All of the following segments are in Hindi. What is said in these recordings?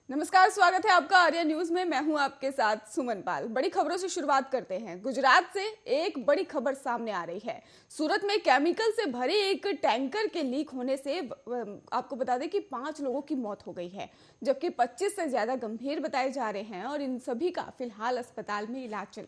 नमस्कार, स्वागत है आपका आर्या न्यूज में। मैं हूं आपके साथ सुमन पाल। बड़ी खबरों से शुरुआत करते हैं। गुजरात से एक बड़ी खबर सामने आ रही है। सूरत में केमिकल से भरे एक टैंकर के लीक होने से आपको बता दें कि 5 लोगों की मौत हो गई है, जबकि 25 से ज्यादा गंभीर बताए जा रहे हैं और इन सभी का फिलहाल अस्पताल में इलाज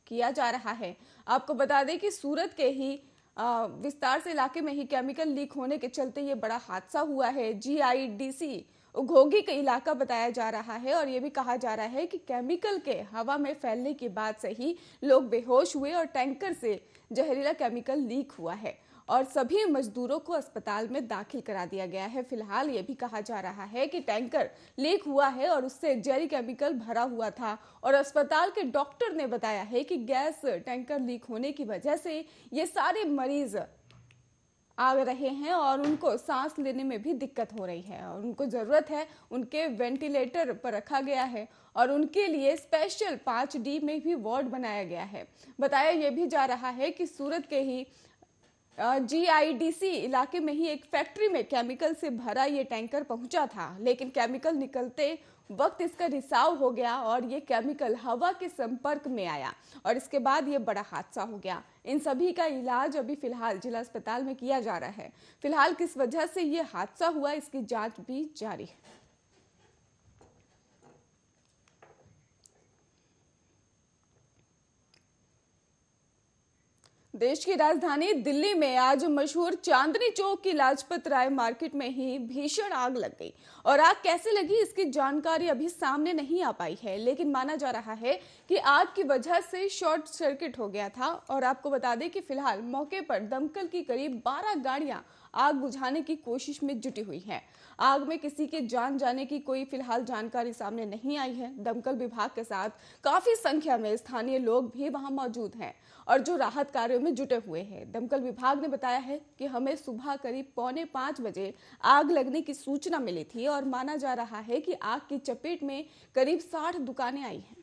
किया जा रहा है। आपको बता दें कि सूरत के ही विस्तार से इलाके में ही केमिकल लीक होने के चलते ये बड़ा हादसा हुआ है। GIDC घोगी का इलाका बताया जा रहा है और ये भी कहा जा रहा है कि केमिकल के हवा में फैलने के बाद से ही लोग बेहोश हुए और टैंकर से जहरीला केमिकल लीक हुआ है और सभी मजदूरों को अस्पताल में दाखिल करा दिया गया है। फिलहाल ये भी कहा जा रहा है कि टैंकर लीक हुआ है और उससे जहरी केमिकल भरा हुआ था और अस्पताल के डॉक्टर ने बताया है कि गैस टैंकर लीक होने की वजह से ये सारे मरीज आ रहे हैं और उनको सांस लेने में भी दिक्कत हो रही है और उनको जरूरत है, उनके वेंटिलेटर पर रखा गया है और उनके लिए स्पेशल 5D में भी वार्ड बनाया गया है। बताया यह भी जा रहा है कि सूरत के ही GIDC इलाके में ही एक फैक्ट्री में केमिकल से भरा ये टैंकर पहुंचा था, लेकिन केमिकल निकलते वक्त इसका रिसाव हो गया और ये केमिकल हवा के संपर्क में आया और इसके बाद ये बड़ा हादसा हो गया। इन सभी का इलाज अभी फिलहाल जिला अस्पताल में किया जा रहा है। फिलहाल किस वजह से ये हादसा हुआ, इसकी जांच भी जारी है। देश की राजधानी दिल्ली में आज मशहूर चांदनी चौक की लाजपत राय मार्केट में ही भीषण आग लग गई और आग कैसे लगी इसकी जानकारी अभी सामने नहीं आ पाई है, लेकिन माना जा रहा है कि आग की वजह से शॉर्ट सर्किट हो गया था। और आपको बता दें कि फिलहाल मौके पर दमकल की करीब 12 गाड़ियां आग बुझाने की कोशिश में जुटी हुई हैं। आग में किसी के जान जाने की कोई फिलहाल जानकारी सामने नहीं आई है। दमकल विभाग के साथ काफी संख्या में स्थानीय लोग भी वहां मौजूद हैं और जो राहत कार्यों में जुटे हुए हैं। दमकल विभाग ने बताया है कि हमें सुबह करीब 4:45 बजे आग लगने की सूचना मिली थी और माना जा रहा है कि आग की चपेट में करीब 60 दुकानें आई हैं।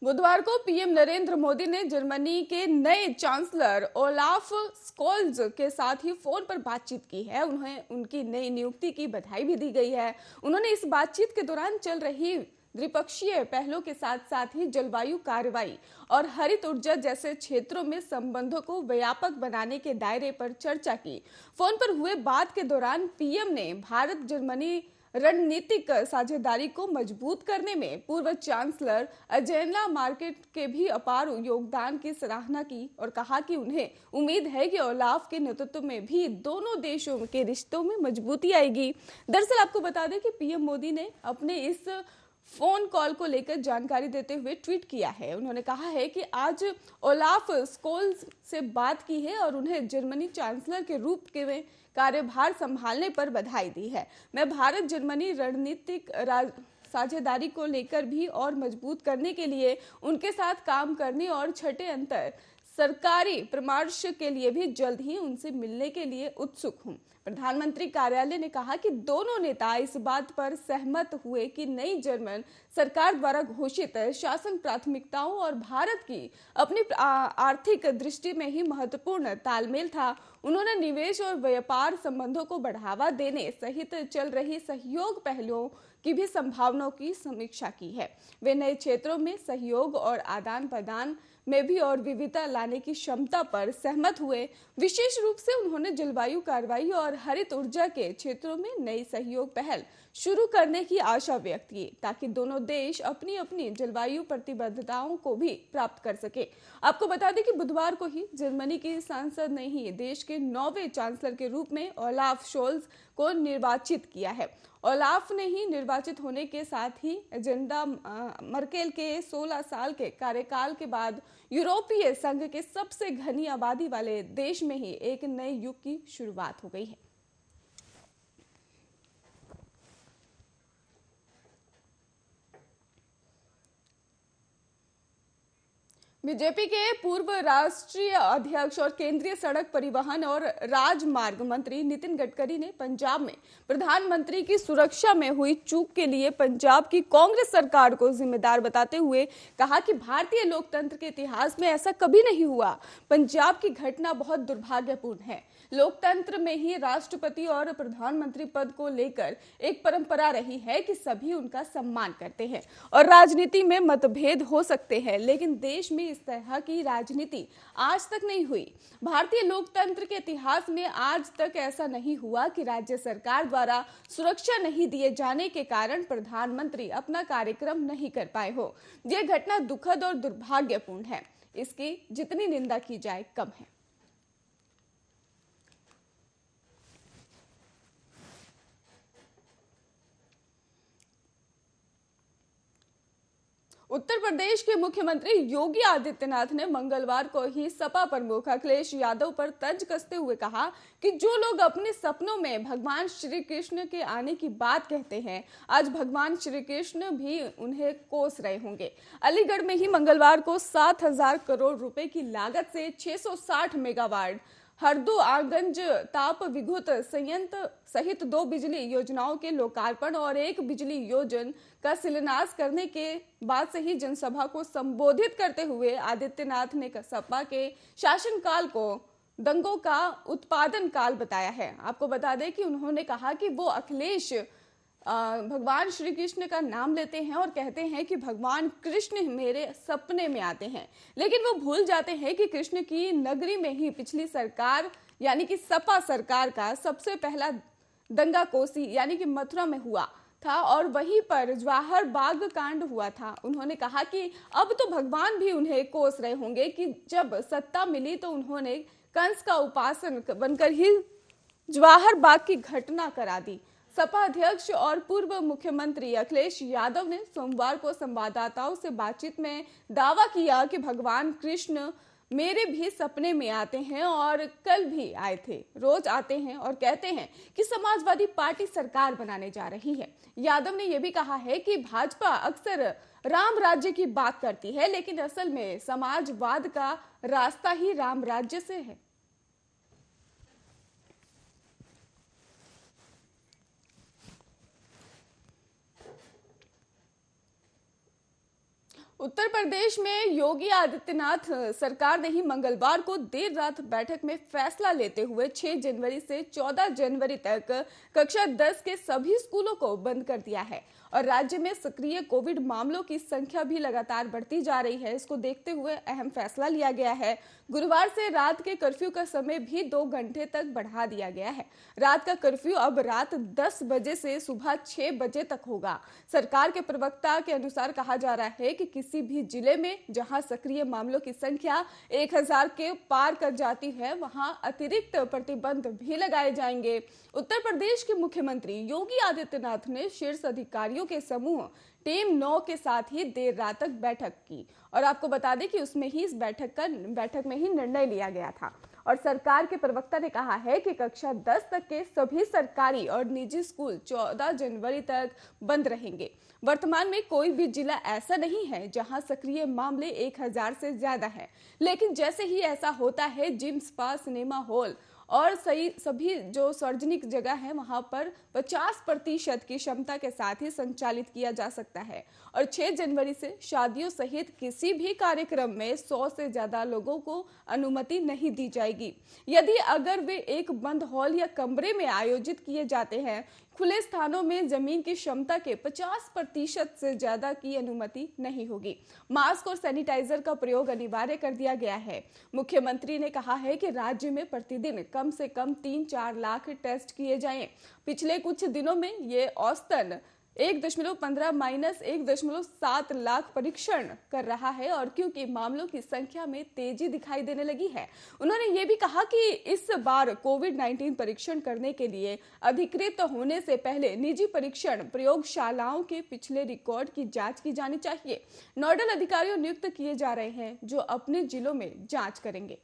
बुधवार को पीएम नरेंद्र मोदी ने जर्मनी के नए चांसलर ओलाफ स्कोल्ज के साथ ही फोन पर बातचीत की है। उन्हें उनकी नई नियुक्ति की बधाई भी दी गई है। उन्होंने इस बातचीत के दौरान चल रही द्विपक्षीय पहलों के साथ साथ ही जलवायु कार्रवाई और हरित ऊर्जा जैसे क्षेत्रों में संबंधों को व्यापक बनाने के दायरे पर चर्चा की। फोन पर हुए बात के दौरान पीएम ने भारत जर्मनी रणनीतिक साझेदारी को मजबूत करने में पूर्व चांसलर अजेंला मार्केट के भी अपार योगदान की सराहना की और कहा कि उन्हें उम्मीद है कि ओलाफ के नेतृत्व में भी दोनों देशों के रिश्तों में मजबूती आएगी। दरअसल आपको बता दें कि पीएम मोदी ने अपने इस फोन कॉल को लेकर जानकारी देते हुए ट्वीट किया है। उन्होंने कहा है कि आज ओलाफ स्कोल्स से बात की है और उन्हें जर्मनी चांसलर के रूप में कार्यभार संभालने पर बधाई दी है। मैं भारत जर्मनी रणनीतिक साझेदारी को लेकर भी और मजबूत करने के लिए उनके साथ काम करने और छठे अंतर सरकारी परामर्श के लिए भी जल्द ही उनसे मिलने के लिए उत्सुक हूं। प्रधानमंत्री कार्यालय ने कहा कि दोनों नेता इस बात पर सहमत हुए कि नई जर्मन सरकार द्वारा घोषित शासन प्राथमिकताओं और भारत की अपनी आर्थिक दृष्टि में ही महत्वपूर्ण तालमेल था। उन्होंने निवेश और व्यापार संबंधों को बढ़ावा देने सहित चल रही सहयोग पहलुओं की भी संभावनाओं की समीक्षा की है। वे नए क्षेत्रों में सहयोग और आदान प्रदान में भी और विविधता लाने की क्षमता पर सहमत हुए। विशेष रूप से उन्होंने जलवायु कार्रवाई और हरित ऊर्जा के क्षेत्रों में नई सहयोग पहल शुरू करने की आशा व्यक्त की, ताकि दोनों देश अपनी अपनी जलवायु प्रतिबद्धताओं को भी प्राप्त कर सके। आपको बता दें कि बुधवार को ही जर्मनी की संसद ने ही देश के 9वें चांसलर के रूप में ओलाफ शोल्ज को निर्वाचित किया है। ओलाफ ने ही निर्वाचित होने के साथ ही एजेंडा मर्केल के 16 साल के कार्यकाल के बाद यूरोपीय संघ के सबसे घनी आबादी वाले देश में ही एक नए युग की शुरुआत हो गई है। बीजेपी के पूर्व राष्ट्रीय अध्यक्ष और केंद्रीय सड़क परिवहन और राजमार्ग मंत्री नितिन गडकरी ने पंजाब में प्रधानमंत्री की सुरक्षा में हुई चूक के लिए पंजाब की कांग्रेस सरकार को जिम्मेदार बताते हुए कहा कि भारतीय लोकतंत्र के इतिहास में ऐसा कभी नहीं हुआ। पंजाब की घटना बहुत दुर्भाग्यपूर्ण है। लोकतंत्र में ही राष्ट्रपति और प्रधानमंत्री पद को लेकर एक परंपरा रही है कि सभी उनका सम्मान करते हैं और राजनीति में मतभेद हो सकते हैं, लेकिन देश में इस तरह की राजनीति आज तक नहीं हुई। भारतीय लोकतंत्र के इतिहास में आज तक ऐसा नहीं हुआ कि राज्य सरकार द्वारा सुरक्षा नहीं दिए जाने के कारण प्रधानमंत्री अपना कार्यक्रम नहीं कर पाए हो। यह घटना दुखद और दुर्भाग्यपूर्ण है। इसकी जितनी निंदा की जाए कम है। उत्तर प्रदेश के मुख्यमंत्री योगी आदित्यनाथ ने मंगलवार को ही सपा प्रमुख अखिलेश यादव पर तंज कसते हुए कहा कि जो लोग अपने सपनों में भगवान श्री कृष्ण के आने की बात कहते हैं, आज भगवान श्री कृष्ण भी उन्हें कोस रहे होंगे। अलीगढ़ में ही मंगलवार को 7,000 करोड़ रुपए की लागत से 660 मेगावाट हरदो आगंज ताप विद्युत संयंत्र सहित 2 बिजली योजनाओं के लोकार्पण और 1 बिजली योजना का शिलान्यास करने के बाद से ही जनसभा को संबोधित करते हुए आदित्यनाथ ने सपा के शासनकाल को दंगों का उत्पादन काल बताया है। आपको बता दें कि उन्होंने कहा कि वो अखिलेश भगवान श्री कृष्ण का नाम लेते हैं और कहते हैं कि भगवान कृष्ण मेरे सपने में आते हैं, लेकिन वो भूल जाते हैं कि कृष्ण की नगरी में ही पिछली सरकार यानी कि सपा सरकार का सबसे पहला दंगा कोसी यानी कि मथुरा में हुआ था और वहीं पर जवाहर बाग कांड हुआ था। उन्होंने कहा कि अब तो भगवान भी उन्हें कोस रहे होंगे कि जब सत्ता मिली तो उन्होंने कंस का उपासन बनकर ही जवाहर बाग की घटना करा दी। सपा अध्यक्ष और पूर्व मुख्यमंत्री अखिलेश यादव ने सोमवार को संवाददाताओं से बातचीत में दावा किया कि भगवान कृष्ण मेरे भी सपने में आते हैं और कल भी आए थे, रोज आते हैं और कहते हैं कि समाजवादी पार्टी सरकार बनाने जा रही है। यादव ने यह भी कहा है कि भाजपा अक्सर राम राज्य की बात करती है, लेकिन असल में समाजवाद का रास्ता ही राम राज्य से है। उत्तर प्रदेश में योगी आदित्यनाथ सरकार ने ही मंगलवार को देर रात बैठक में फैसला लेते हुए 6 जनवरी से 14 जनवरी तक कक्षा 10 के सभी स्कूलों को बंद कर दिया है और राज्य में सक्रिय कोविड मामलों की संख्या भी लगातार बढ़ती जा रही है। इसको देखते हुए अहम फैसला लिया गया है। गुरुवार से रात के कर्फ्यू का समय भी 2 घंटे तक बढ़ा दिया गया है। रात का कर्फ्यू अब रात 10 बजे से सुबह 6 बजे तक होगा। सरकार के प्रवक्ता के अनुसार कहा जा रहा है कि किसी भी जिले में जहां सक्रिय मामलों की संख्या 1000 के पार कर जाती है, वहां अतिरिक्त प्रतिबंध भी लगाए जाएंगे। उत्तर प्रदेश के मुख्यमंत्री योगी आदित्यनाथ ने शीर्ष अधिकारियों के समूह टीम 9 के साथ ही देर रात तक बैठक की और आपको बता दें कि उसमें ही इस बैठक में ही निर्णय लिया गया था और सरकार के प्रवक्ता ने कहा है कि कक्षा 10 तक के सभी सरकारी और निजी स्कूल 14 जनवरी तक बंद रहेंगे। वर्तमान में कोई भी जिला ऐसा नहीं है जहां सक्रिय मामले 1000 से ज्यादा है, लेकिन जैसे ही ऐसा होता है, जिम, स्पा, सिनेमा हॉल और सभी जो सार्वजनिक जगह है वहां पर 50% की क्षमता के साथ ही संचालित किया जा सकता है और 6 जनवरी से शादियों सहित किसी भी कार्यक्रम में 100 से ज्यादा लोगों को अनुमति नहीं दी जाएगी। यदि अगर वे एक बंद हॉल या कमरे में आयोजित किए जाते हैं, खुले स्थानों में जमीन की क्षमता के 50% से ज्यादा की अनुमति नहीं होगी। मास्क और सैनिटाइजर का प्रयोग अनिवार्य कर दिया गया है। मुख्यमंत्री ने कहा है कि राज्य में प्रतिदिन कम से कम 3-4 लाख टेस्ट किए जाएं। पिछले कुछ दिनों में ये औसतन 1.15 - 1.7 लाख परीक्षण कर रहा है और क्योंकि मामलों की संख्या में तेजी दिखाई देने लगी है, उन्होंने ये भी कहा कि इस बार कोविड-19 परीक्षण करने के लिए अधिकृत होने से पहले निजी परीक्षण प्रयोगशालाओं के पिछले रिकॉर्ड की जांच की जानी चाहिए। नोडल अधिकारी नियुक्त किए जा रहे हैं जो अपने जिलों में जांच करेंगे।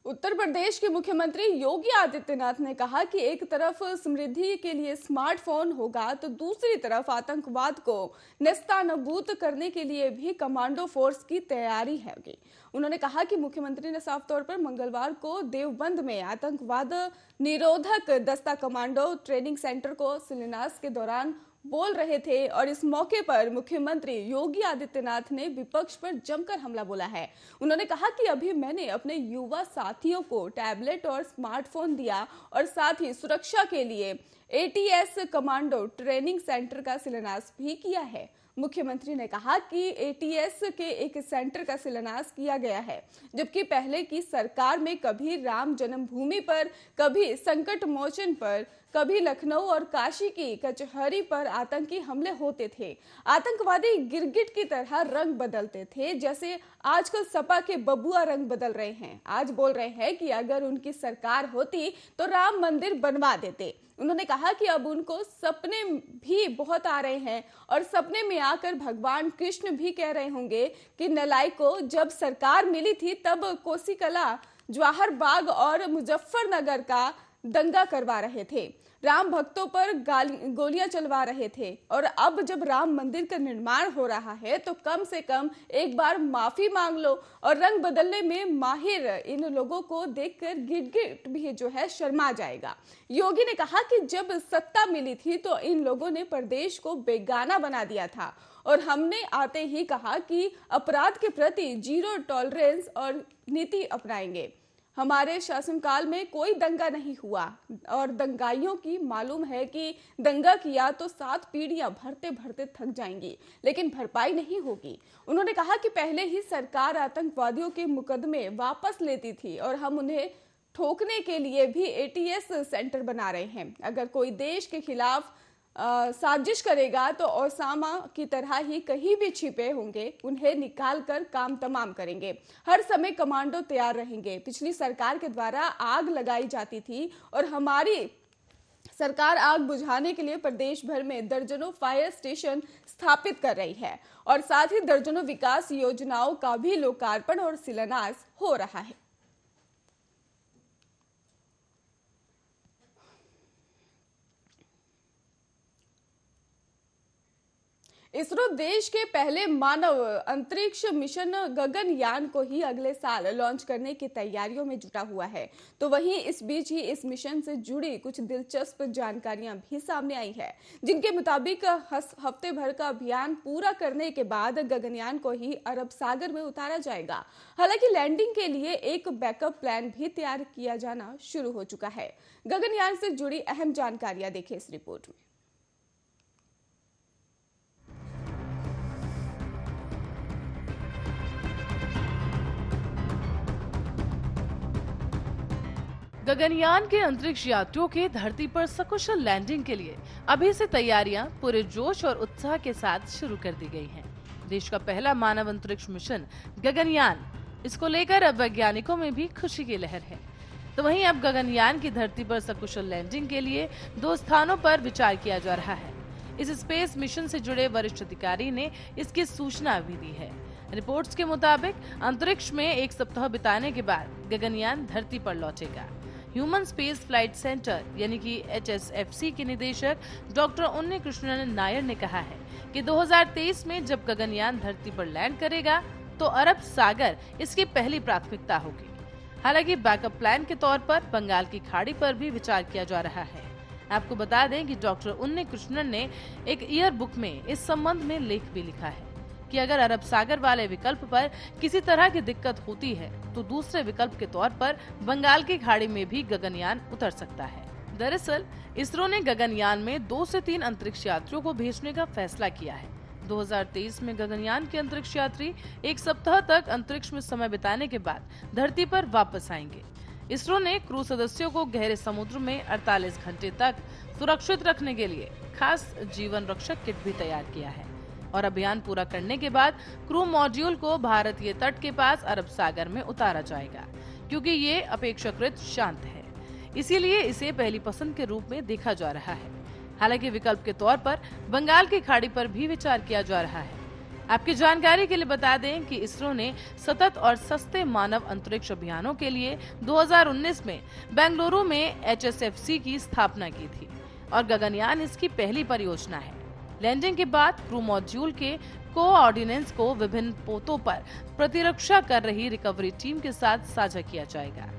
उत्तर प्रदेश के मुख्यमंत्री योगी आदित्यनाथ ने कहा कि एक तरफ समृद्धि के लिए स्मार्टफोन होगा तो दूसरी तरफ आतंकवाद को नेस्तनाबूद करने के लिए भी कमांडो फोर्स की तैयारी होगी। उन्होंने कहा कि मुख्यमंत्री ने साफ तौर पर मंगलवार को देवबंद में आतंकवाद निरोधक दस्ता कमांडो ट्रेनिंग सेंटर को शिलान्यास के दौरान बोल रहे थे और इस मौके पर मुख्यमंत्री योगी आदित्यनाथ ने विपक्ष पर जमकर हमला बोला है। उन्होंने कहा कि अभी मैंने अपने युवा साथियों को टैबलेट और स्मार्टफोन दिया और साथ ही सुरक्षा के लिए एटीएस कमांडो ट्रेनिंग सेंटर का शिलान्यास भी किया है। मुख्यमंत्री ने कहा कि एटीएस के एक सेंटर का शिलान्यास किया गया है, जबकि पहले की सरकार में कभी राम जन्मभूमि पर, कभी संकट मोचन पर, कभी लखनऊ और काशी की कचहरी पर आतंकी हमले होते थे। आतंकवादी गिरगिट की तरह रंग बदलते थे, जैसे आजकल सपा के बबुआ रंग बदल रहे हैं। आज बोल रहे हैं कि अगर उनकी सरकार होती तो राम मंदिर बनवा देते। उन्होंने कहा कि अब उनको सपने भी बहुत आ रहे हैं और सपने में आकर भगवान कृष्ण भी कह रहे होंगे कि नलायको, जब सरकार मिली थी तब कोसी कला, जवाहर बाग और मुजफ्फरनगर का दंगा करवा रहे थे, राम भक्तों पर गोलियां चलवा रहे थे और अब जब राम मंदिर का निर्माण हो रहा है तो कम से कम एक बार माफी मांग लो। और रंग बदलने में माहिर इन लोगों को देखकर गिरगिट भी जो है शर्मा जाएगा। योगी ने कहा कि जब सत्ता मिली थी तो इन लोगों ने प्रदेश को बेगाना बना दिया था और हमने आते ही कहा कि अपराध के प्रति जीरो टॉलरेंस और नीति अपनाएंगे। हमारे शासनकाल में कोई दंगा नहीं हुआ और दंगाइयों की मालूम है कि दंगा किया तो 7 पीढ़ियां भरते भरते थक जाएंगी, लेकिन भरपाई नहीं होगी। उन्होंने कहा कि पहले ही सरकार आतंकवादियों के मुकदमे वापस लेती थी और हम उन्हें ठोकने के लिए भी एटीएस सेंटर बना रहे हैं। अगर कोई देश के खिलाफ साजिश करेगा तो ओसामा की तरह ही कहीं भी छिपे होंगे, उन्हें निकाल कर काम तमाम करेंगे। हर समय कमांडो तैयार रहेंगे। पिछली सरकार के द्वारा आग लगाई जाती थी और हमारी सरकार आग बुझाने के लिए प्रदेश भर में दर्जनों फायर स्टेशन स्थापित कर रही है और साथ ही दर्जनों विकास योजनाओं का भी लोकार्पण और शिलान्यास हो रहा है। इसरो देश के पहले मानव अंतरिक्ष मिशन गगनयान को ही अगले साल लॉन्च करने की तैयारियों में जुटा हुआ है। तो वहीं इस बीच ही इस मिशन से जुड़ी कुछ दिलचस्प जानकारियां भी सामने आई है, जिनके मुताबिक हफ्ते भर का अभियान पूरा करने के बाद गगनयान को ही अरब सागर में उतारा जाएगा। हालांकि लैंडिंग के लिए एक बैकअप प्लान भी तैयार किया जाना शुरू हो चुका है। गगनयान से जुड़ी अहम जानकारियां देखें इस रिपोर्ट में। गगनयान के अंतरिक्ष यात्रियों के धरती पर सकुशल लैंडिंग के लिए अभी से तैयारियां पूरे जोश और उत्साह के साथ शुरू कर दी गई हैं। देश का पहला मानव अंतरिक्ष मिशन गगनयान, इसको लेकर अब वैज्ञानिकों में भी खुशी की लहर है। तो वहीं अब गगनयान की धरती पर सकुशल लैंडिंग के लिए 2 स्थानों पर विचार किया जा रहा है। इस स्पेस मिशन से जुड़े वरिष्ठ अधिकारी ने इसकी सूचना भी दी है। रिपोर्ट्स के मुताबिक अंतरिक्ष में 1 सप्ताह बिताने के बाद गगनयान धरती पर लौटेगा। ह्यूमन स्पेस फ्लाइट सेंटर यानी कि HSFC के निदेशक डॉक्टर उन्नीकृष्णन नायर ने कहा है कि 2023 में जब गगनयान धरती पर लैंड करेगा तो अरब सागर इसकी पहली प्राथमिकता होगी। हालांकि बैकअप प्लान के तौर पर बंगाल की खाड़ी पर भी विचार किया जा रहा है। आपको बता दें कि डॉक्टर उन्नीकृष्णन ने एक ईयर बुक में इस संबंध में लेख भी लिखा है कि अगर अरब सागर वाले विकल्प पर किसी तरह की दिक्कत होती है तो दूसरे विकल्प के तौर पर बंगाल की खाड़ी में भी गगनयान उतर सकता है। दरअसल इसरो ने गगनयान में 2 से 3 अंतरिक्ष यात्रियों को भेजने का फैसला किया है। 2023 में गगनयान के अंतरिक्ष यात्री 1 सप्ताह तक अंतरिक्ष में समय बिताने के बाद धरती पर वापस आएंगे। इसरो ने क्रू सदस्यों को गहरे समुद्र में 48 घंटे तक सुरक्षित रखने के लिए खास जीवन रक्षक किट भी तैयार किया है और अभियान पूरा करने के बाद क्रू मॉड्यूल को भारतीय तट के पास अरब सागर में उतारा जाएगा, क्योंकि ये अपेक्षाकृत शांत है, इसीलिए इसे पहली पसंद के रूप में देखा जा रहा है। हालांकि विकल्प के तौर पर बंगाल की खाड़ी पर भी विचार किया जा रहा है। आपकी जानकारी के लिए बता दें कि इसरो ने सतत और सस्ते मानव अंतरिक्ष अभियानों के लिए 2019 में बेंगलुरु में HSFC की स्थापना की थी और गगनयान इसकी पहली परियोजना है। लैंडिंग के बाद क्रू मॉड्यूल के कोऑर्डिनेट्स को विभिन्न पोतों पर प्रतिरक्षा कर रही रिकवरी टीम के साथ साझा किया जाएगा।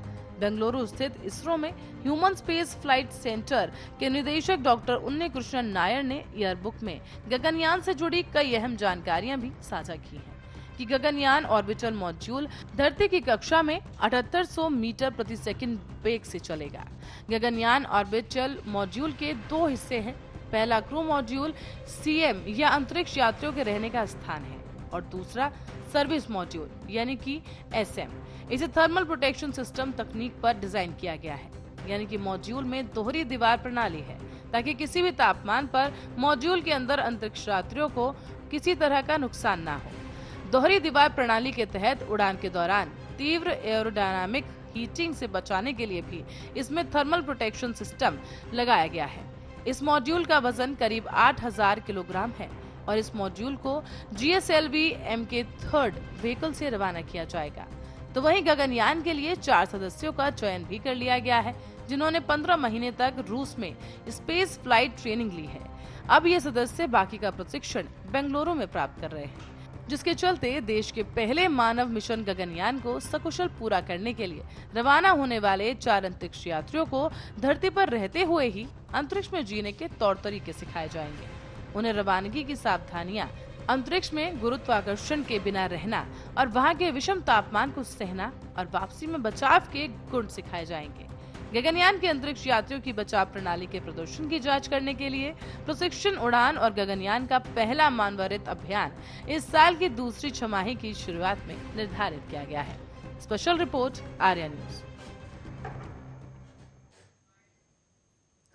बेंगलुरु स्थित इसरो में ह्यूमन स्पेस फ्लाइट सेंटर के निदेशक डॉक्टर उन्नीकृष्णन नायर ने ईयरबुक में गगनयान से जुड़ी कई अहम जानकारियां भी साझा की हैं कि गगनयान ऑर्बिटल मॉड्यूल धरती की कक्षा में 7800 मीटर प्रति सेकंड वेग से चलेगा। गगनयान ऑर्बिटल मॉड्यूल के 2 हिस्से हैं। पहला क्रू मॉड्यूल CM या अंतरिक्ष यात्रियों के रहने का स्थान है और दूसरा सर्विस मॉड्यूल यानी कि SM। इसे थर्मल प्रोटेक्शन सिस्टम तकनीक पर डिजाइन किया गया है, यानी कि मॉड्यूल में दोहरी दीवार प्रणाली है ताकि किसी भी तापमान पर मॉड्यूल के अंदर अंतरिक्ष यात्रियों को किसी तरह का नुकसान ना हो। दोहरी दीवार प्रणाली के तहत उड़ान के दौरान तीव्र एरोडायनामिक हीटिंग से बचाने के लिए भी इसमें थर्मल प्रोटेक्शन सिस्टम लगाया गया है। इस मॉड्यूल का वजन करीब 8000 किलोग्राम है और इस मॉड्यूल को GSLV Mk3 व्हीकल से रवाना किया जाएगा। तो वहीं गगनयान के लिए 4 सदस्यों का चयन भी कर लिया गया है, जिन्होंने 15 महीने तक रूस में स्पेस फ्लाइट ट्रेनिंग ली है। अब ये सदस्य बाकी का प्रशिक्षण बेंगलुरु में प्राप्त कर रहे हैं, जिसके चलते देश के पहले मानव मिशन गगनयान को सकुशल पूरा करने के लिए रवाना होने वाले 4 अंतरिक्ष यात्रियों को धरती पर रहते हुए ही अंतरिक्ष में जीने के तौर तरीके सिखाए जाएंगे। उन्हें रवानगी की सावधानियां, अंतरिक्ष में गुरुत्वाकर्षण के बिना रहना और वहां के विषम तापमान को सहना और वापसी में बचाव के गुण सिखाए जाएंगे। गगनयान के अंतरिक्ष यात्रियों की बचाव प्रणाली के प्रदर्शन की जांच करने के लिए प्रशिक्षण उड़ान और गगनयान का पहला मानवरहित अभियान इस साल की दूसरी छमाही की शुरुआत में निर्धारित किया गया है। Special report, Arya news.